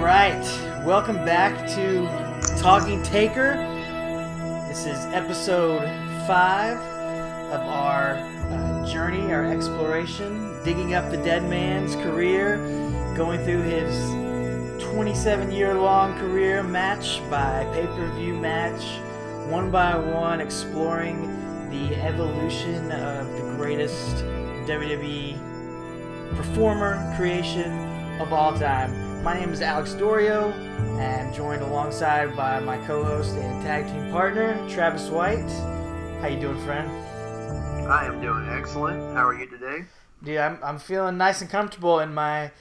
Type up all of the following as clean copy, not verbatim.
right, welcome back to Talking Taker. This is episode 5 of our journey, our exploration, digging up the dead man's career, going through his 27-year-long career match by pay-per-view match, one by one, exploring the evolution of the greatest WWE performer creation of all time. My name is Alex Doriot, and I'm joined alongside by my co-host and tag team partner, Travis White. How you doing, friend? I am doing excellent. How are you today? Dude, I'm feeling nice and comfortable in my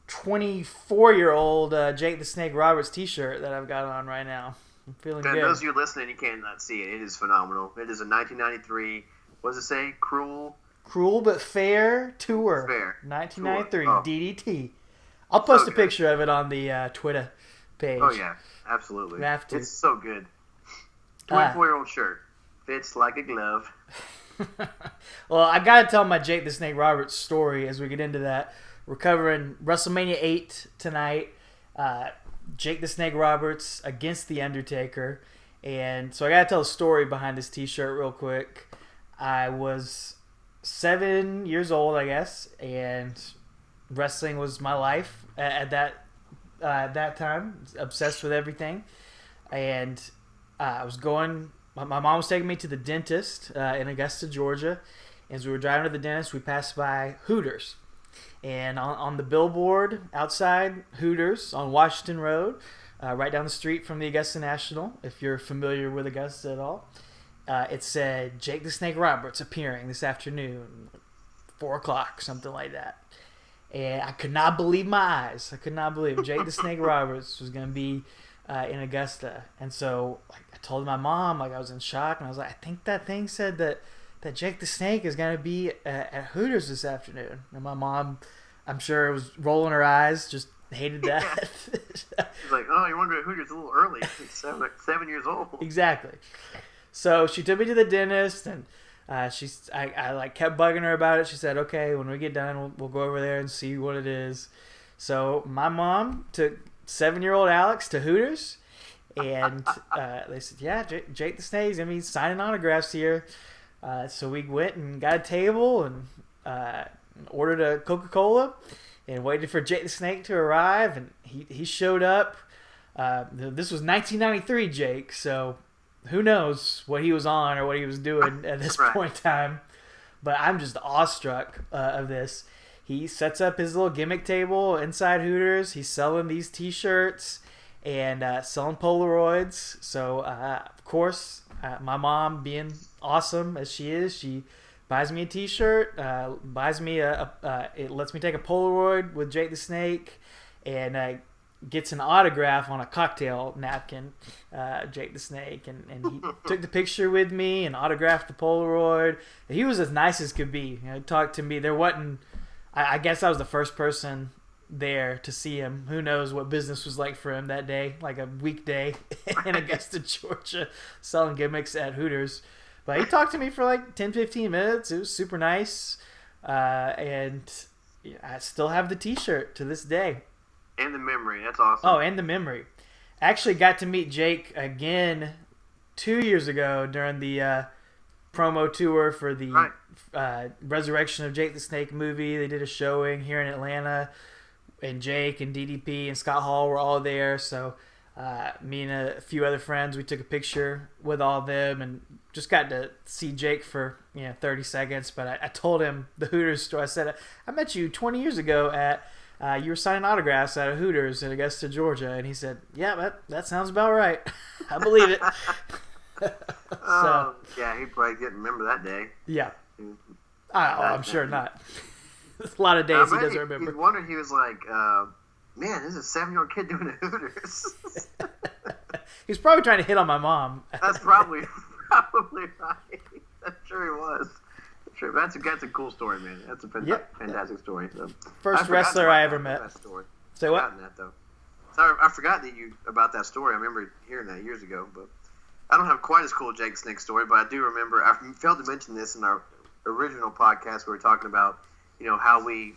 24-year-old Jake the Snake Roberts t-shirt that I've got on right now. I'm feeling good. Those of you listening, you cannot see it. It is phenomenal. It is a 1993, what does it say? Cruel but Fair Tour. Fair. 1993 Tour. Oh. DDT. I'll post a picture of it on the Twitter page. Oh, yeah. Absolutely. You have to. It's so good. 24-year-old shirt. Fits like a glove. Well, I got to tell my Jake the Snake Roberts story as we get into that. We're covering WrestleMania VIII tonight. Jake the Snake Roberts against The Undertaker. And so I got to tell a story behind this t-shirt real quick. I was 7 years old, I guess, and wrestling was my life at that time. Obsessed with everything. And I was going... My mom was taking me to the dentist in Augusta, Georgia. As we were driving to the dentist, we passed by Hooters. And on the billboard outside Hooters on Washington Road, right down the street from the Augusta National, if you're familiar with Augusta at all, it said, Jake the Snake Roberts appearing this afternoon, 4 o'clock, something like that. And I could not believe my eyes. I could not believe Jake the Snake Roberts was going to be in Augusta. And so I told my mom, I was in shock, and I was like, I think that thing said that Jake the Snake is going to be at Hooters this afternoon. And my mom, I'm sure, was rolling her eyes, just hated that. She's like, oh, you want to go to Hooters a little early. It's 7 years old. Exactly. So she took me to the dentist, and I kept bugging her about it. She said, okay, when we get done, we'll go over there and see what it is. So my mom took 7-year-old Alex to Hooters, and they said, yeah, Jake the Snake's going to be signing autographs here. So we went and got a table and ordered a Coca-Cola and waited for Jake the Snake to arrive, and he showed up. This was 1993 Jake, so who knows what he was on or what he was doing at this point in time. But I'm just awestruck of this. He sets up his little gimmick table inside Hooters. He's selling these t-shirts and selling Polaroids. So, of course, my mom, being awesome as she is, she buys me a t-shirt, buys me it lets me take a Polaroid with Jake the Snake, and gets an autograph on a cocktail napkin, Jake the Snake, and he took the picture with me and autographed the Polaroid. He was as nice as could be. He talked to me. There wasn't... I guess I was the first person there to see him. Who knows what business was like for him that day, like a weekday in Augusta, Georgia, selling gimmicks at Hooters. But he talked to me for like 10-15 minutes. It was super nice. And I still have the t-shirt to this day. And the memory. That's awesome. Oh, and the memory. Actually got to meet Jake again 2 years ago during the promo tour for the Resurrection of Jake the Snake movie. They did a showing here in Atlanta, and Jake and DDP and Scott Hall were all there. So me and a few other friends, we took a picture with all of them and just got to see Jake for 30 seconds. But I told him the Hooters story. I said, I met you 20 years ago at you were signing autographs at a Hooters in Augusta, Georgia. And he said, yeah, that sounds about right. I believe it. So, yeah, he probably didn't remember that day. Yeah. I'm sure not. There's a lot of days he doesn't remember. He wondered, he was like, man, this is a 7-year-old kid doing a Hooters. He's probably trying to hit on my mom. That's probably right. I'm sure he was. Sure, that's a cool story, man. That's a fantastic story. So, first wrestler I ever met. That story. Say what? That, though. Sorry, I forgot about that story. I remember hearing that years ago, but I don't have quite as cool a Jake Snake story, but I do remember. I failed to mention this in our original podcast. We were talking about, how we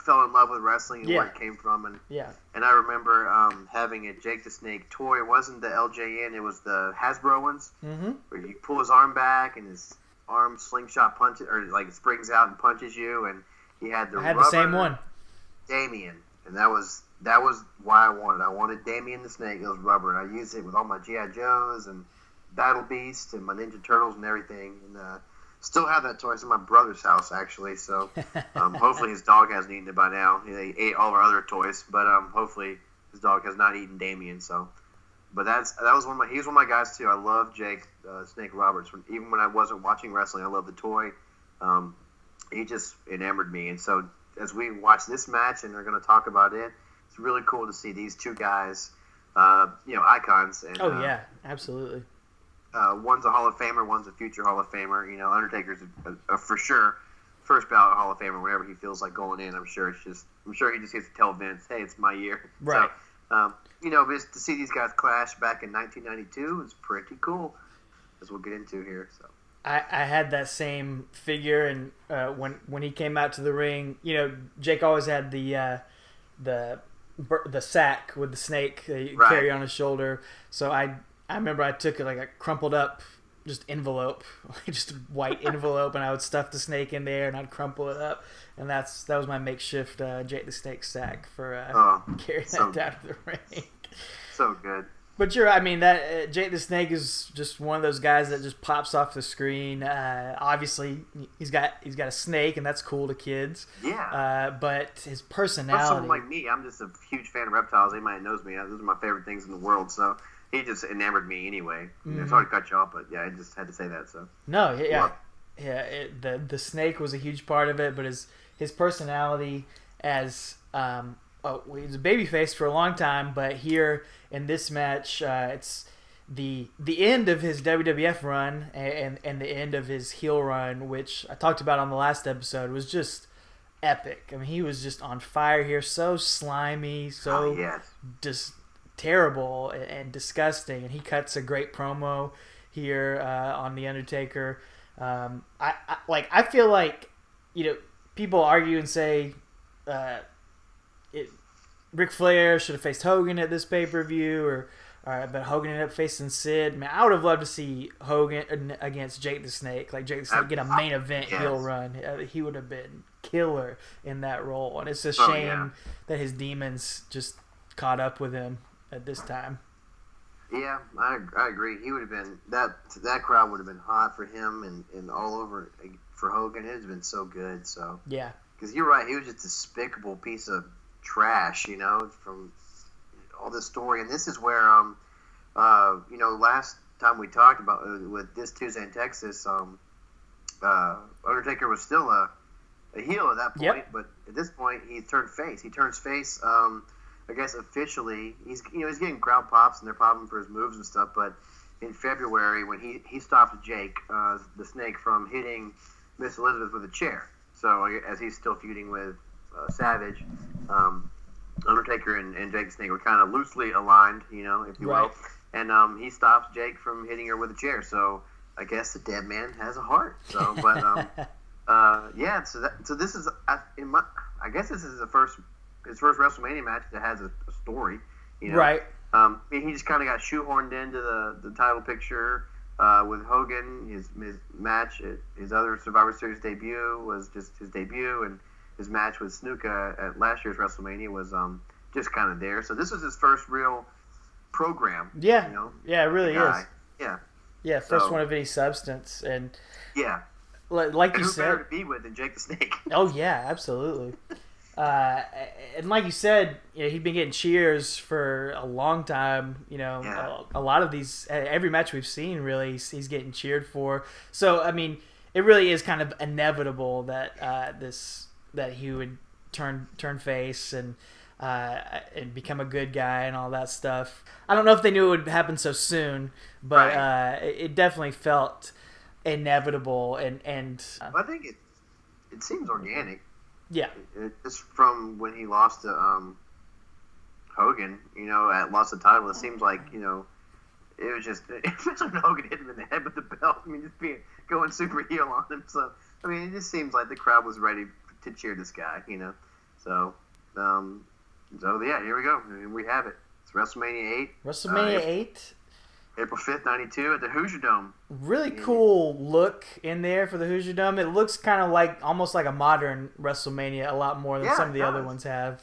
fell in love with wrestling and Yeah. where it came from. And Yeah. and I remember having a Jake the Snake toy. It wasn't the LJN, it was the Hasbro ones, Mm-hmm. where you pull his arm back and his arm slingshot punches, or like springs out and punches you. And he had the I had rubber the same one. Damien, and that was why I wanted. I wanted Damien the Snake. It was rubber, and I used it with all my GI Joes and Battle Beast and my Ninja Turtles and everything. And still have that toy. It's in my brother's house actually. So hopefully his dog hasn't eaten it by now. He ate all our other toys, but hopefully his dog has not eaten Damien. So, but that was he was one of my guys too. I love Jake Snake Roberts. Even when I wasn't watching wrestling, I loved the toy. He just enamored me, and so as we watch this match and we're going to talk about it, it's really cool to see these two guys, icons. And, Oh yeah, absolutely. One's a Hall of Famer, one's a future Hall of Famer. Undertaker's a for sure first ballot Hall of Famer whenever he feels like going in. I'm sure he just gets to tell Vince, hey, it's my year. Right. So, just to see these guys clash back in 1992 is pretty cool, as we'll get into here. So. I had that same figure, and when he came out to the ring, Jake always had the sack with the snake that you carry on his shoulder. So I remember I took it like a crumpled up just envelope, just a white envelope, and I would stuff the snake in there and I'd crumple it up, and that was my makeshift Jake the Snake sack for carrying that down to the ring. So good. But that Jake the Snake is just one of those guys that just pops off the screen. Obviously, he's got a snake, and that's cool to kids. Yeah. But his personality. For someone like me, I'm just a huge fan of reptiles. Anybody that knows me, those are my favorite things in the world. So he just enamored me anyway. Mm-hmm. Sorry to cut you off, but yeah, I just had to say that. So no, the snake was a huge part of it, but his personality as he was a babyface for a long time, but here in this match, it's the end of his WWF run and the end of his heel run, which I talked about on the last episode, was just epic. I mean, he was just on fire here, so slimy, just terrible and disgusting, and he cuts a great promo here on the Undertaker. I feel like people argue and say Ric Flair should have faced Hogan at this pay-per-view, but Hogan ended up facing Sid. I mean, I would have loved to see Hogan against Jake the Snake, like Jake the Snake get a main event heel run. He would have been killer in that role, and it's a shame that his demons just caught up with him at this time. Yeah, I agree. He would have been that crowd would have been hot for him and all over for Hogan. It has been so good. So yeah, because you're right, he was just a despicable piece of trash, from all this story. And this is where, last time we talked about with this Tuesday in Texas, Undertaker was still a heel at that point, but at this point he turned face. He turns face. I guess officially, he's getting crowd pops and they're popping for his moves and stuff. But in February, when he stopped Jake the Snake from hitting Miss Elizabeth with a chair, so as he's still feuding with Savage, Undertaker and Jake the Snake were kind of loosely aligned, if you will. And he stops Jake from hitting her with a chair. So I guess the dead man has a heart. So, but So this is I guess this is his first WrestleMania match that has a story. Right. He just kind of got shoehorned into the title picture with Hogan. His match, his other Survivor Series debut was just his debut, and his match with Snuka at last year's WrestleMania was just kind of there. So this was his first real program. Yeah, yeah, it really is. Yeah, first one of any substance, and like you who said, better to be with than Jake the Snake? Oh yeah, absolutely. And like you said, he'd been getting cheers for a long time. A lot of these, every match we've seen, really, he's getting cheered for. So I mean, it really is kind of inevitable that that he would turn face and become a good guy and all that stuff. I don't know if they knew it would happen so soon, but it definitely felt inevitable. And I think it seems organic. Yeah, just from when he lost to Hogan, lost the title, it seems like it was just especially when Hogan hit him in the head with the belt. I mean, just going super heel on him. So I mean, it just seems like the crowd was ready to cheer this guy. So, yeah, here we go. We have it. It's WrestleMania 8. WrestleMania 8. April 5th, 92 at the Hoosier Dome. Really cool look in there for the Hoosier Dome. It looks kind of like, almost like a modern WrestleMania, a lot more than some of the other ones have.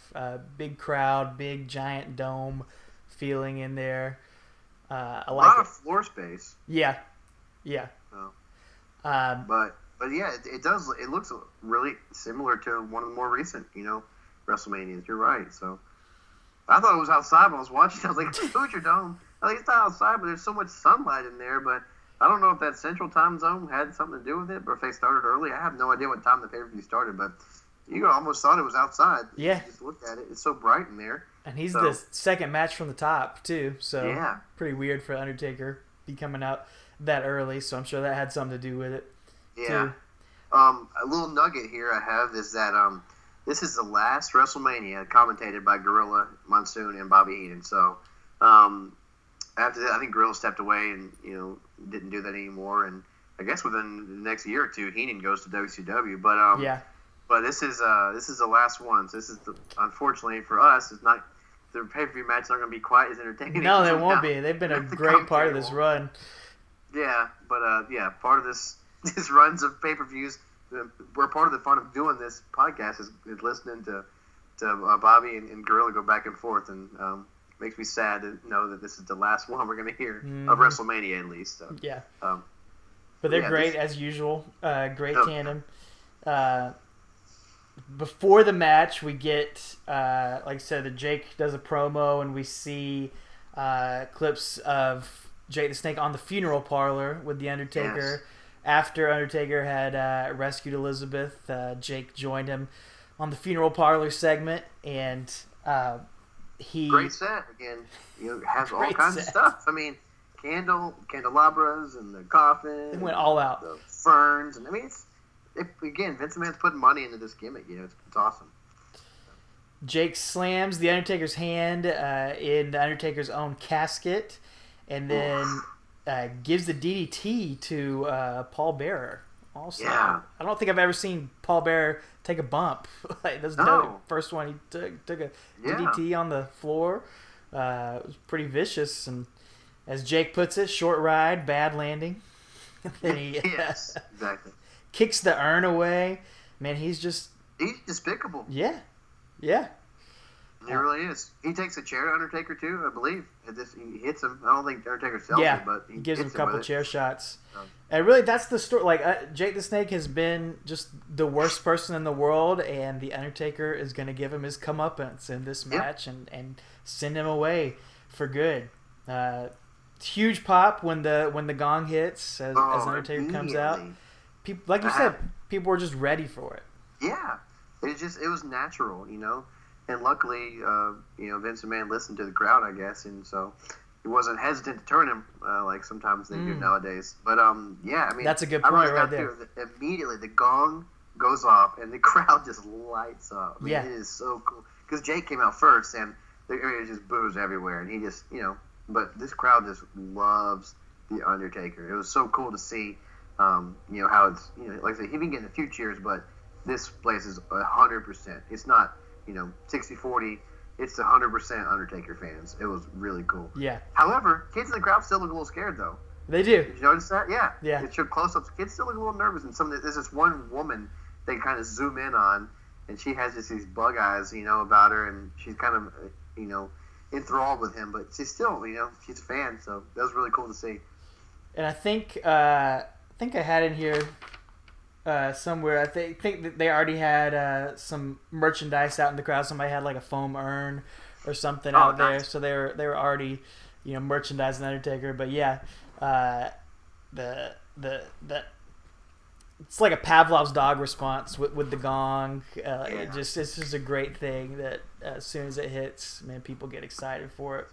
Big crowd, big giant dome feeling in there. A lot of floor space. Yeah. So, but yeah, it does. It looks really similar to one of the more recent, WrestleManias. You're right. So I thought it was outside when I was watching. I was like, Hoosier Dome. I think it's not outside, but there's so much sunlight in there. But I don't know if that Central Time Zone had something to do with it, or if they started early. I have no idea what time the pay-per-view started, but you almost thought it was outside. Yeah. You just looked at it. It's so bright in there. And he's the second match from the top, too. So yeah. Pretty weird for Undertaker be coming out that early. So I'm sure that had something to do with it. Yeah. Too. A little nugget here I have is that this is the last WrestleMania commentated by Gorilla Monsoon and Bobby Heenan. So after that, I think Gorilla stepped away and didn't do that anymore. And I guess within the next year or two, Heenan goes to WCW. But yeah. But this is the last one. So this is unfortunately for us, it's not the pay-per-view match. Not going to be quite as entertaining. No, they won't be. They've been a great part of this run. Yeah, but part of this runs of pay-per-views. We're part of the fun of doing this podcast is listening to Bobby and Gorilla go back and forth, and makes me sad to know that this is the last one we're going to hear of WrestleMania at least. So. Yeah. But they're great as usual. Great tandem. Before the match, we get, like I said, Jake does a promo, and we see clips of Jake the Snake on the funeral parlor with the Undertaker. Yes. After Undertaker had rescued Elizabeth, Jake joined him on the funeral parlor segment, and he great set again. Has all kinds of stuff. I mean, candelabras and the coffin. It went all out. The ferns, and I mean, again, Vince McMahon's putting money into this gimmick. It's awesome. Jake slams the Undertaker's hand in the Undertaker's own casket, and then gives the DDT to Paul Bearer. Also, yeah. I don't think I've ever seen Paul Bearer take a bump. That's the first one he took a DDT on the floor. It was pretty vicious, and as Jake puts it, short ride, bad landing. Then he yes, exactly. Kicks the urn away. Man, he's despicable. Yeah. He really is. He takes a chair to Undertaker too, I believe. He hits him. I don't think Undertaker sells it, but he gives him a couple chair shots. Oh. And really, that's the story. Like Jake the Snake has been just the worst person in the world, and the Undertaker is going to give him his comeuppance in this match and send him away for good. Huge pop when the gong hits as Undertaker comes out. People, like you said, people were just ready for it. Yeah, it was natural, And luckily, Vince McMahon listened to the crowd, I guess, and so he wasn't hesitant to turn him like sometimes they do nowadays. But yeah, I mean, that's a good point right there. Immediately, the gong goes off, and the crowd just lights up. I mean, it is so cool because Jake came out first, and the area just boos everywhere, and he just, but this crowd just loves the Undertaker. It was so cool to see, how it's, like I said, he's been getting a few cheers, but this place is 100%. It's not. 60-40, it's 100% Undertaker fans. It was really cool. Yeah. However, kids in the crowd still look a little scared, though. They do. Did you notice that? Yeah. Yeah. It showed close-ups. Kids still look a little nervous, and there's this one woman they kind of zoom in on, and she has just these bug eyes, about her, and she's kind of, enthralled with him, but she's still, she's a fan, so that was really cool to see. And I think I had in here somewhere. I think that they already had some merchandise out in the crowd. Somebody had like a foam urn or something out there, so they were already merchandising Undertaker. But yeah, the it's like a Pavlov's dog response with the gong. It's just a great thing that as soon as it hits, man, people get excited for it.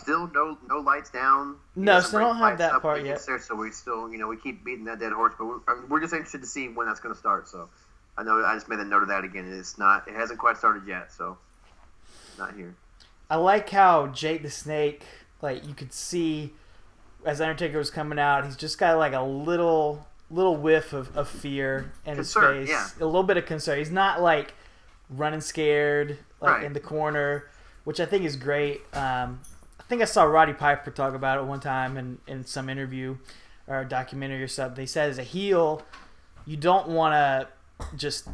Still no lights down. No, still don't have that part yet. There, so we still, we keep beating that dead horse, but we're just interested to see when that's going to start. So I know I just made a note of that again. It hasn't quite started yet, so not here. I like how Jake the Snake, like you could see as Undertaker was coming out, he's just got like a little whiff of fear in his face, a little bit of concern. He's not like running scared, like Right. in the corner, which I think is great. I think I saw Roddy Piper talk about it one time in some interview or documentary or something. He said as a heel, you don't want to just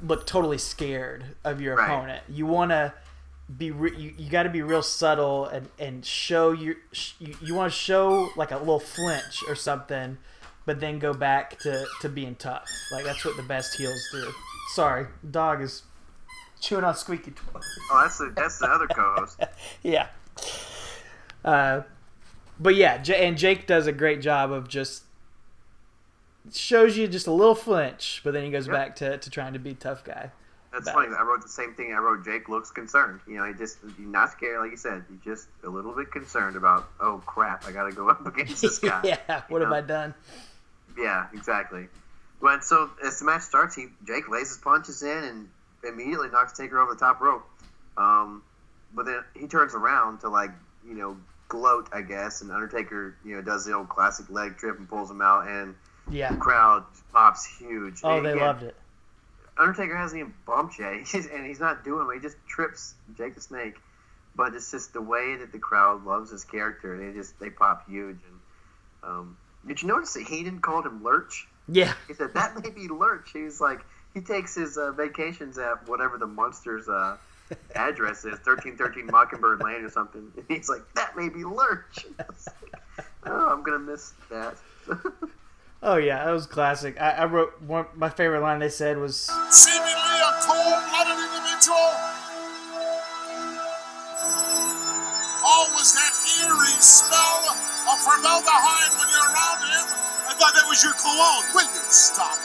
look totally scared of your Right. opponent. You want to be you got to be real subtle and show you want to show like a little flinch or something, but then go back to being tough. Like that's what the best heels do. Sorry, dog is chewing on squeaky toy. Oh, that's the other co-host. Yeah. But yeah, and Jake does a great job of just shows you just a little flinch, but then he goes back to trying to be a tough guy. That's funny. I wrote the same thing. I wrote Jake looks concerned. He's not scared, like you said. He's just a little bit concerned about, oh crap, I got to go up against this guy. Yeah, what have I done? Yeah, exactly. But so as the match starts, Jake lays his punches in and immediately knocks Taker over the top rope. But then he turns around to gloat, I guess, and Undertaker does the old classic leg trip and pulls him out, and the crowd pops huge. Oh, and they loved it. Undertaker hasn't even bumped Jay, and he's not doing it. He just trips Jake the Snake. But it's just the way that the crowd loves his character. They pop huge. And did you notice that Heenan called him Lurch? Yeah. He said, that may be Lurch. He's like, he takes his vacations at whatever the Munsters address is, 1313 Mockingbird Lane or something. And he's like, that may be Lurch. I'm going to miss that. Oh yeah, that was classic. I wrote my favorite line they said was seemingly a cold-blooded individual. Always that eerie smell of formaldehyde when you're around him. I thought that was your cologne. Will you stop?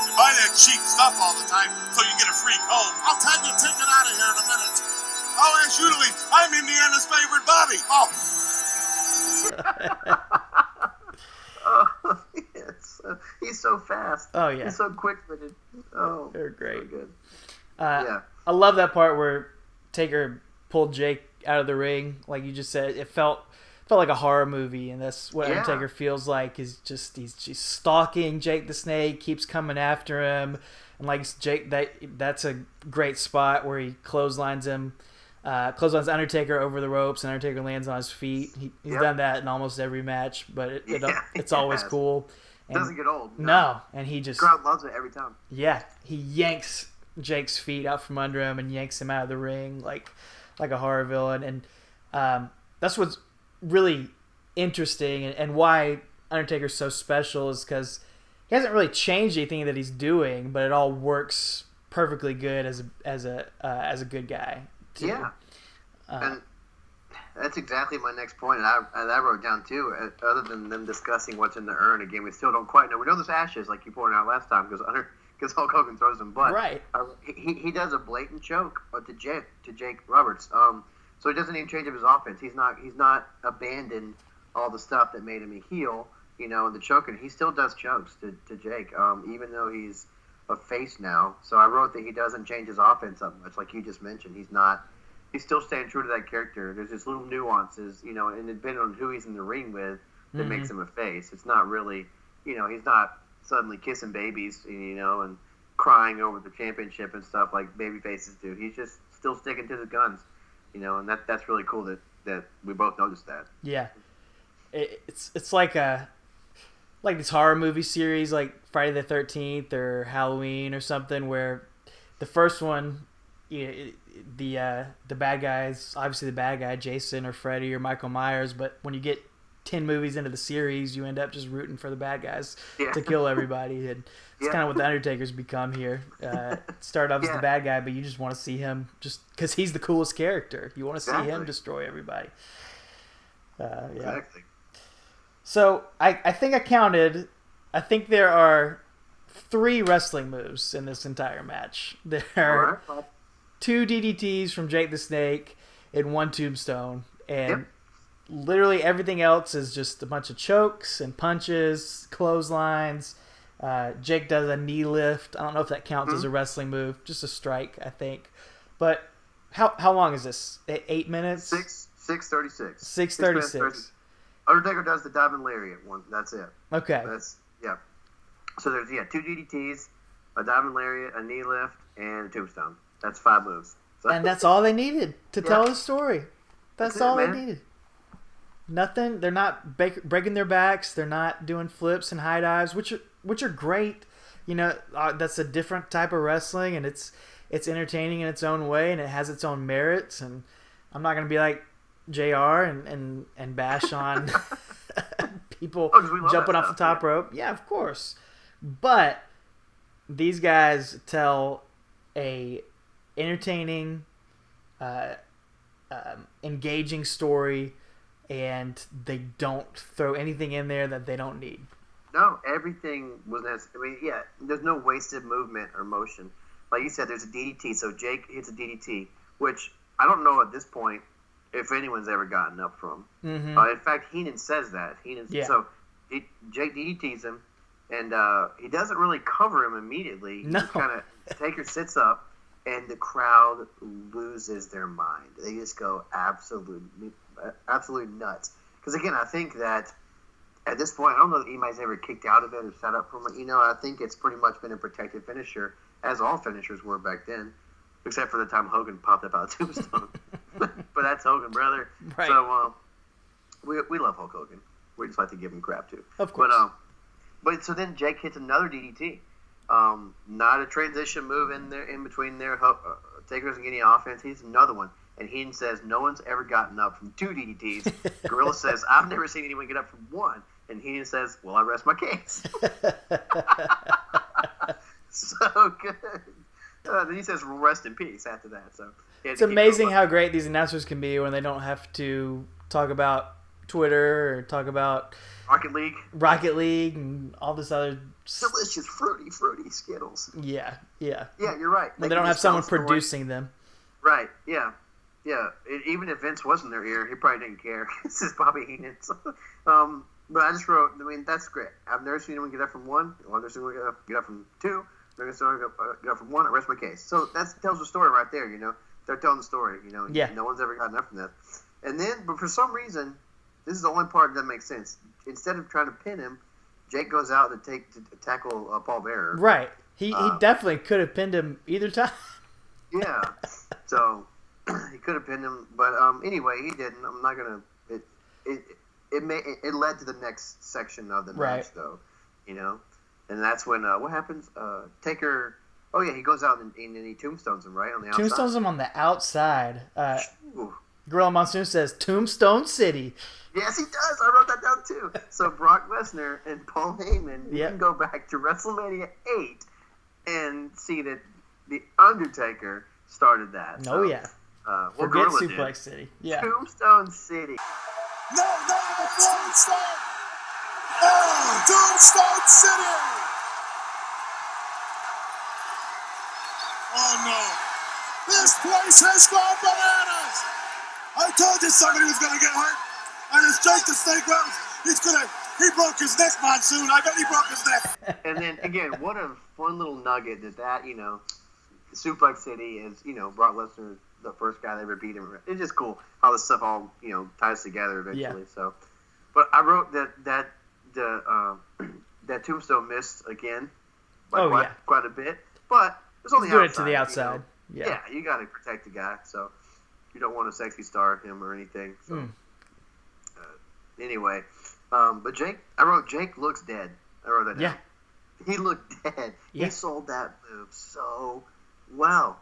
You buy that cheap stuff all the time so you get a free comb. I'll tag your ticket out of here in a minute. Oh, as usually, I'm Indiana's favorite Bobby. Oh, yes. He's so fast. Oh yeah, he's so quick-witted. Oh, they're great. So good. Yeah, I love that part where Taker pulled Jake out of the ring, like you just said. It felt like a horror movie, and that's what Undertaker feels like. Is just he's stalking Jake the Snake, keeps coming after him, and like Jake, that's a great spot where he clotheslines Undertaker over the ropes, and Undertaker lands on his feet. He's done that in almost every match, but it's always cool. It doesn't get old. No, and he just... The crowd loves it every time. Yeah, he yanks Jake's feet out from under him and yanks him out of the ring like a horror villain. And that's what's really interesting and why Undertaker's so special is because he hasn't really changed anything that he's doing, but it all works perfectly good as a good guy. Too. Yeah, and that's exactly my next point, and I wrote down too. Other than them discussing what's in the urn again, we still don't quite know. We know there's ashes, like you pointed out last time, because Hulk Hogan throws them. But right, he does a blatant choke to Jake Roberts. So he doesn't even change up his offense. He's not abandoned all the stuff that made him a heel. The choking. He still does chokes to Jake, even though he's a face now. So I wrote that he doesn't change his offense up much, like you just mentioned. He's still staying true to that character. There's just little nuances, and depending on who he's in the ring with, that makes him a face. It's not really, he's not suddenly kissing babies, and crying over the championship and stuff like baby faces do. He's just still sticking to the guns, and that's really cool that we both noticed that. Yeah, it's like this horror movie series like Friday the 13th or Halloween or something where the first one, the bad guys, obviously the bad guy, Jason or Freddy or Michael Myers, but when you get 10 movies into the series, you end up just rooting for the bad guys to kill everybody, and it's kind of what the Undertaker's become here. Started off as the bad guy, but you just want to see him just because he's the coolest character. You want to see him destroy everybody. Exactly. So I think I think there are 3 wrestling moves in this entire match. There are 2 DDTs from Jake the Snake and 1 tombstone. And literally everything else is just a bunch of chokes and punches, clotheslines. Jake does a knee lift. I don't know if that counts as a wrestling move. Just a strike, I think. But how long is this? 8 minutes? 6:36. 6:36. Undertaker does the diving lariat one. That's it. Okay. So there's 2 DDTs, a diving lariat, a knee lift, and a tombstone. That's 5 moves. So, and that's all they needed to tell the story. That's all they needed. Nothing. They're not breaking their backs. They're not doing flips and high dives, which are great. You know, that's a different type of wrestling, and it's entertaining in its own way, and it has its own merits. And I'm not gonna be like JR and bash on people jumping off the top rope. Yeah, of course. But these guys tell a entertaining, engaging story, and they don't throw anything in there that they don't need. No, everything was necessary. I mean, yeah, there's no wasted movement or motion. Like you said, there's a DDT, so Jake hits a DDT, which I don't know at this point if anyone's ever gotten up from. Mm-hmm. In fact, Heenan says that. So Jake DDTs him, and he doesn't really cover him immediately. No. Kind of Taker sits up, and the crowd loses their mind. They just go absolutely nuts. Because again, I think that at this point, I don't know that anybody's ever kicked out of it or set up from it. You know, I think it's pretty much been a protected finisher, as all finishers were back then, except for the time Hogan popped up out of Tombstone. But that's Hogan, brother. Right. So we love Hulk Hogan. We just like to give him crap too. Of course. But so then Jake hits another DDT. Not a transition move in between there. Taker doesn't get any offense. He's another one. And Heenan says, no one's ever gotten up from 2 DDTs. Gorilla says, I've never seen anyone get up from 1. And Heenan says, well, I rest my case. So good. Then he says, well, rest in peace after that. So it's amazing how great these announcers can be when they don't have to talk about Twitter or talk about Rocket League and all this other delicious fruity Skittles. Yeah. Yeah, you're right. When they don't have someone producing them. Right, yeah. Yeah, even if Vince was in their ear, he probably didn't care. This is Bobby Heenan. But I just wrote, I mean, that's great. I've never seen anyone get up from 1. I've never seen anyone get up from 2. I've never seen anyone get up from 1. I rest my case. So that tells the story right there, you know. They're telling the story, you know. Yeah. No one's ever gotten up from that. And then, but for some reason, this is the only part that makes sense. Instead of trying to pin him, Jake goes out to tackle Paul Bearer. Right. He definitely could have pinned him either time. Yeah. So he could have pinned him, but anyway, he didn't. I'm not gonna. It led to the next section of the match, though, you know, and that's when what happens? Taker. Oh yeah, he goes out and he tombstones him right on the outside. Tombstones him on the outside. Gorilla Monsoon says Tombstone City. Yes, he does. I wrote that down too. So Brock Lesnar and Paul Heyman, you can go back to WrestleMania VIII and see that the Undertaker started that. Oh yeah. Forget Suplex City. Yeah. Tombstone City. No, before we start. Oh, Tombstone City. Oh no. This place has gone bananas. I told you somebody was going to get hurt. And it's just a snake well. He broke his neck, Monsoon. I bet he broke his neck. And then, again, what a fun little nugget that, you know, Suplex City is, you know, Brock Lesnar, the first guy that ever beat him. It's just cool how this stuff all, you know, ties together eventually. Yeah. So, but I wrote that Tombstone missed again, quite a bit. But it's only outside. It to the outside. You know? Yeah, you got to protect the guy. So you don't want to sexy star him or anything. So anyway, but I wrote Jake looks dead. I wrote that down. He looked dead. Yeah. He sold that move so well.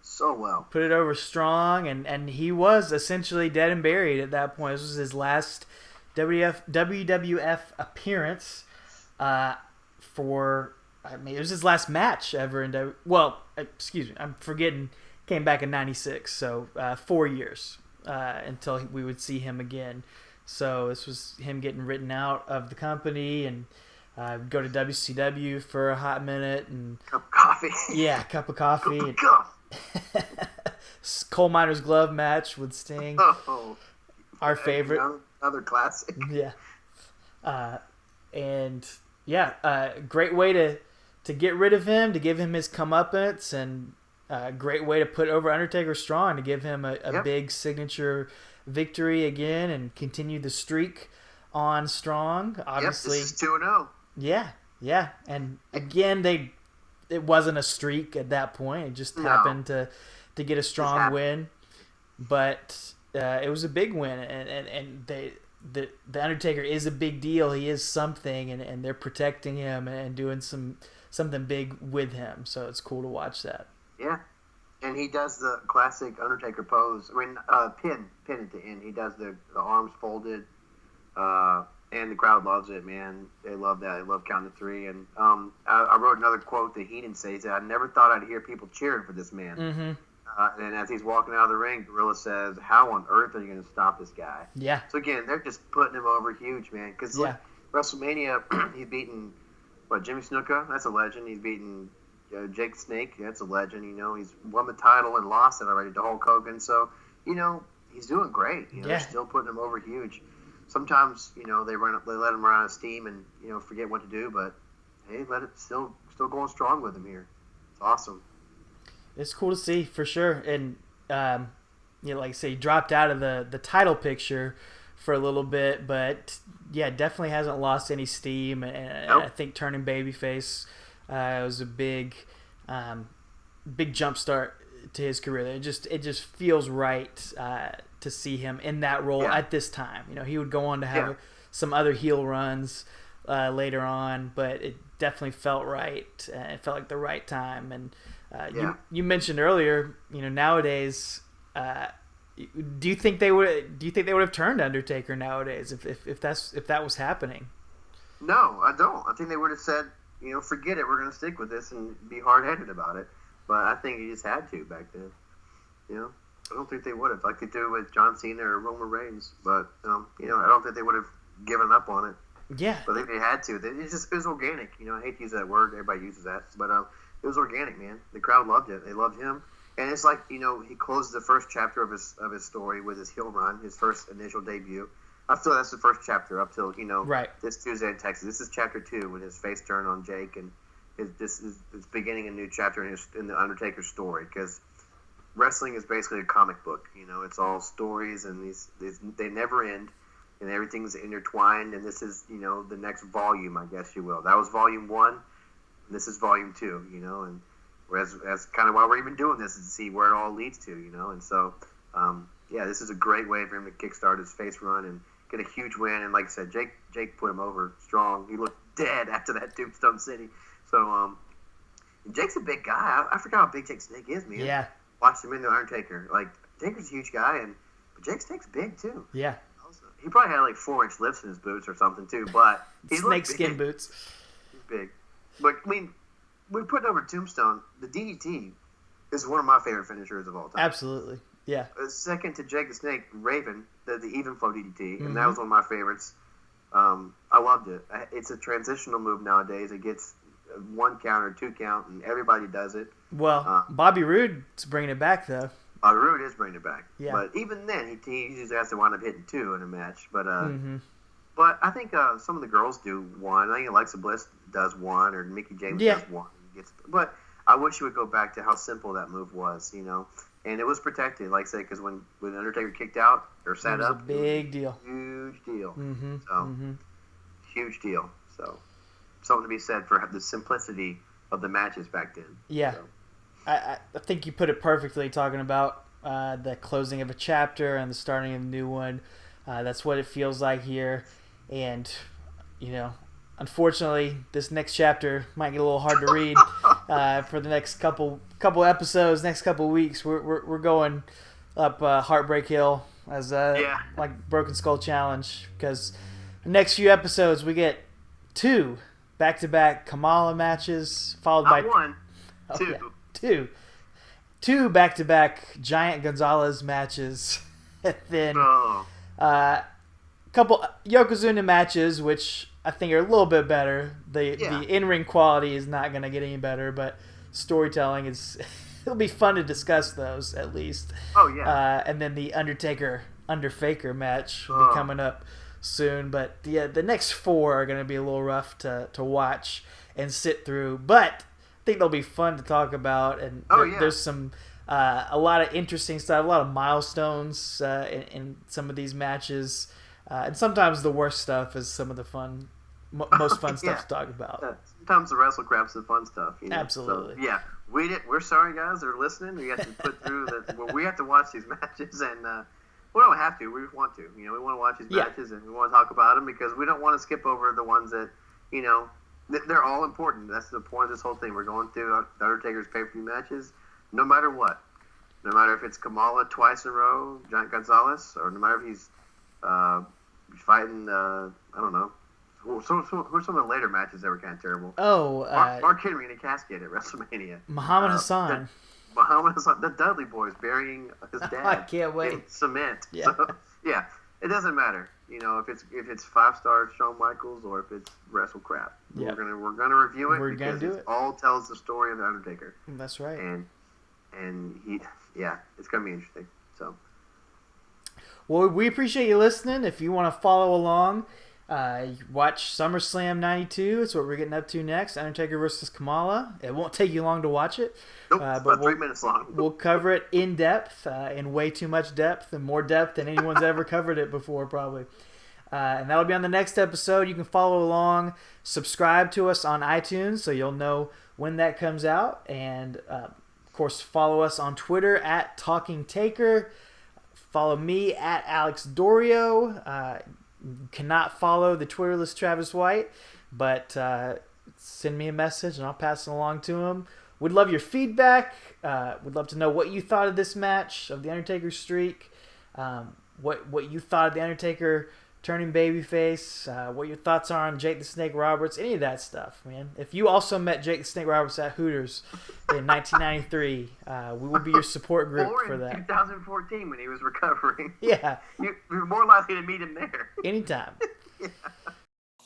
So well. Put it over strong, and he was essentially dead and buried at that point. This was his last WWF appearance it was his last match ever in excuse me, I'm forgetting, came back in 96, so 4 years until we would see him again. So this was him getting written out of the company and go to WCW for a hot minute. And cup of coffee. Yeah, cup of coffee. Coal Miner's Glove match with Sting. Oh, our favorite. Another classic. Yeah. Great way to get rid of him, to give him his comeuppance, and great way to put over Undertaker strong, to give him a big signature victory again and continue the streak on strong. Obviously, this is 2-0. Yeah. And again, they it wasn't a streak at that point. It just happened to get a strong win, but it was a big win, and the Undertaker is a big deal. He is something, and they're protecting him and doing something big with him. So it's cool to watch that. Yeah, and he does the classic Undertaker pose. I mean, pin at the end. He does the arms folded, and the crowd loves it. Man, they love that. They love counting to three. And I wrote another quote that Heenan says that I never thought I'd hear people cheering for this man. Mm-hmm. And as he's walking out of the ring, Gorilla says, "How on earth are you going to stop this guy?" Yeah. So again, they're just putting him over huge, man. Because WrestleMania, he's beaten Jimmy Snuka. That's a legend. He's beaten Jake Snake. That's a legend. He's won the title and lost it already to Hulk Hogan. So he's doing great. They're still putting him over huge. Sometimes they let him run out of steam and forget what to do, but hey, let it still going strong with him here. It's awesome. It's cool to see for sure, and like I say, he dropped out of the title picture for a little bit, but definitely hasn't lost any steam. And I think turning babyface was a big jump start to his career. It just feels right to see him in that role at this time. He would go on to have some other heel runs later on, but it definitely felt right. It felt like the right time. And you mentioned earlier, nowadays, do you think they would have turned Undertaker nowadays if that was happening? No, I don't. I think they would have said, forget it. We're going to stick with this and be hard-headed about it. But I think he just had to back then. I don't think they would have, like they do with John Cena or Roman Reigns. But I don't think they would have given up on it. Yeah. But I think they had to. It was organic. I hate to use that word. Everybody uses that. But it was organic, man. The crowd loved it. They loved him. And it's like, he closed the first chapter of his story with his heel run, his first initial debut. I feel that's the first chapter up till, this Tuesday in Texas. This is chapter 2 when his face turned on Jake, and it's beginning a new chapter in the Undertaker story, because wrestling is basically a comic book. It's all stories, and they never end, and everything's intertwined, and this is, the next volume, I guess you will. That was volume 1, and this is volume 2, and that's kind of why we're even doing this, is to see where it all leads to, and so, this is a great way for him to kickstart his face run and get a huge win. And like I said, Jake put him over strong. He looked dead after that Tombstone City. So Jake's a big guy. I forgot how big Jake Snake is, man. Yeah. Watched him in the Undertaker. Like, Taker's a huge guy, but Jake Snake's big too. Yeah. He probably had like 4-inch lifts in his boots or something too. But he's snake skin boots. He's big. But I mean, we're putting over Tombstone. The DDT is one of my favorite finishers of all time. Absolutely. Yeah. Second to Jake the Snake, Raven, the even flow DDT, and that was one of my favorites. I loved it. It's a transitional move nowadays. It gets 1 count or 2 count, and everybody does it. Well, Bobby Roode's bringing it back, though. Bobby Roode is bringing it back. Yeah. But even then, he usually has to wind up hitting 2 in a match. But but I think some of the girls do 1. I think Alexa Bliss does 1, or Mickie James does 1. But I wish you would go back to how simple that move was, And it was protected, like I said, because when Undertaker kicked out or sat up, it was a big deal. Huge deal. Mm-hmm. So, huge deal. So, something to be said for the simplicity of the matches back then. Yeah. So. I think you put it perfectly, talking about the closing of a chapter and the starting of a new one. That's what it feels like here. And, unfortunately, this next chapter might get a little hard to read for the next couple episodes, next couple weeks. We're going up Heartbreak Hill as like Broken Skull Challenge, because the next few episodes we get 2 back-to-back Kamala matches followed by 1, 2. 2 back-to-back Giant Gonzalez matches, and then a couple Yokozuna matches, which I think are a little bit better. The in-ring quality is not going to get any better, but storytelling it'll be fun to discuss those at least. Oh yeah. And then the Undertaker Faker match will be coming up soon, but the next 4 are going to be a little rough to watch and sit through, but I think they'll be fun to talk about. And there's some a lot of interesting stuff, a lot of milestones in some of these matches, and sometimes the worst stuff is some of the fun most fun stuff to talk about. Yeah. Sometimes the wrestle crap's the fun stuff. Absolutely. So, yeah, we're sorry, guys, that are listening. We have to put through that. Well, we have to watch these matches, and we don't have to. We want to. We want to watch these matches, and we want to talk about them because we don't want to skip over the ones that they're all important. That's the point of this whole thing. We're going through the Undertaker's pay-per-view matches, no matter what. No matter if it's Kamala twice in a row, Giant Gonzalez, or no matter if he's fighting, I don't know. Who are some of the later matches that were kind of terrible? Mark Henry in a casket at WrestleMania. Muhammad Hassan. Muhammad Hassan. The Dudley Boys burying his dad. I can't wait. In cement. Yeah. So, yeah. It doesn't matter. If it's 5-star Shawn Michaels or if it's wrestle crap. Yeah. We're gonna review it because it all tells the story of the Undertaker. That's right. And he, it's gonna be interesting. So. Well, we appreciate you listening. If you want to follow along, watch SummerSlam 92. It's what we're getting up to next. Undertaker versus Kamala. It won't take you long to watch it. Nope, about 3 minutes long. We'll cover it in depth, in way too much depth, and more depth than anyone's ever covered it before, probably. And that'll be on the next episode. You can follow along. Subscribe to us on iTunes so you'll know when that comes out. And, of course, follow us on Twitter at TalkingTaker. Follow me at Alex Doriot. You cannot follow the Twitterless Travis White, but send me a message and I'll pass it along to him. We'd love your feedback. We'd love to know what you thought of this match, of the Undertaker streak, what you thought of the Undertaker turning babyface, what your thoughts are on Jake the Snake Roberts, any of that stuff, man. If you also met Jake the Snake Roberts at Hooters in 1993, we will be your support group for that. Or in 2014 when he was recovering. Yeah. You're more likely to meet him there. Anytime. Yeah.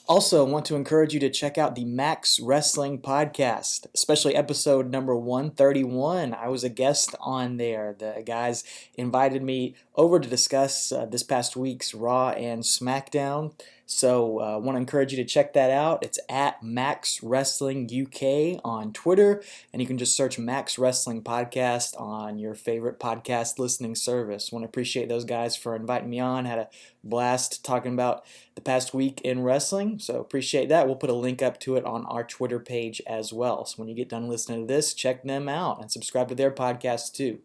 Also, want to encourage you to check out the Max Wrestling Podcast, especially episode number 131. I was a guest on there. The guys invited me over to discuss this past week's Raw and SmackDown. So I want to encourage you to check that out. It's at Max Wrestling UK on Twitter, and you can just search Max Wrestling Podcast on your favorite podcast listening service. Want to appreciate those guys for inviting me on. Had a blast talking about the past week in wrestling, so appreciate that. We'll put a link up to it on our Twitter page as well. So when you get done listening to this, check them out and subscribe to their podcast too.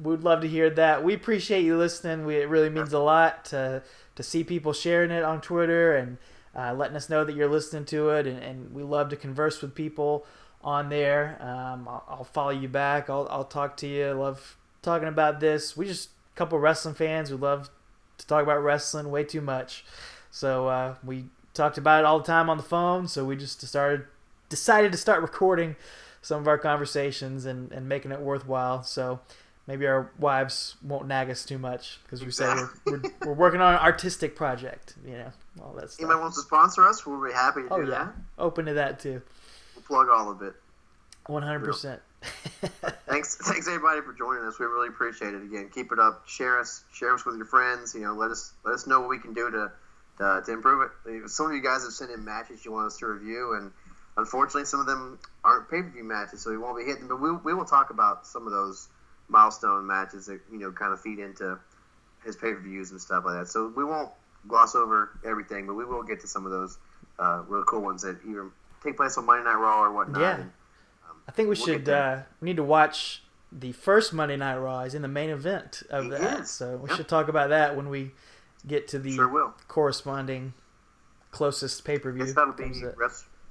We'd love to hear that. We appreciate you listening. It really means a lot to see people sharing it on Twitter and letting us know that you're listening to it. And we love to converse with people on there. I'll follow you back. I'll talk to you. I love talking about this. We just a couple wrestling fans. We love to talk about wrestling way too much. So we talked about it all the time on the phone. So we just decided to start recording some of our conversations and making it worthwhile. So maybe our wives won't nag us too much because we say we're working on an artistic project, all that stuff. Anybody wants to sponsor us, we'll be happy to do that. Open to that too. We'll plug all of it. 100%. Thanks everybody for joining us. We really appreciate it. Again, keep it up. Share us with your friends. Let us know what we can do to improve it. Some of you guys have sent in matches you want us to review, and unfortunately, some of them aren't pay-per-view matches, so we won't be hitting. But we will talk about some of those milestone matches that kind of feed into his pay-per-views and stuff like that. So we won't gloss over everything, but we will get to some of those really cool ones that either take place on Monday Night Raw or whatnot. Yeah, I think we need to watch the first Monday Night Raw. He's in the main event of that, so we should talk about that when we get to the corresponding closest pay-per-view. That'll be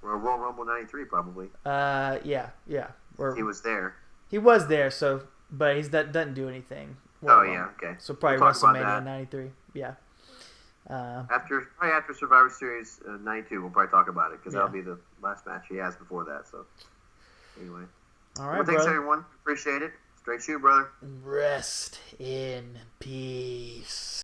Royal Rumble 93 probably. Yeah. He was there. He was there, so. But doesn't do anything. Okay. So probably WrestleMania 93. Yeah. After Survivor Series 92, we'll probably talk about it because that'll be the last match he has before that. So anyway. All right, thanks everyone. Appreciate it. Straight shoot, brother. Rest in peace.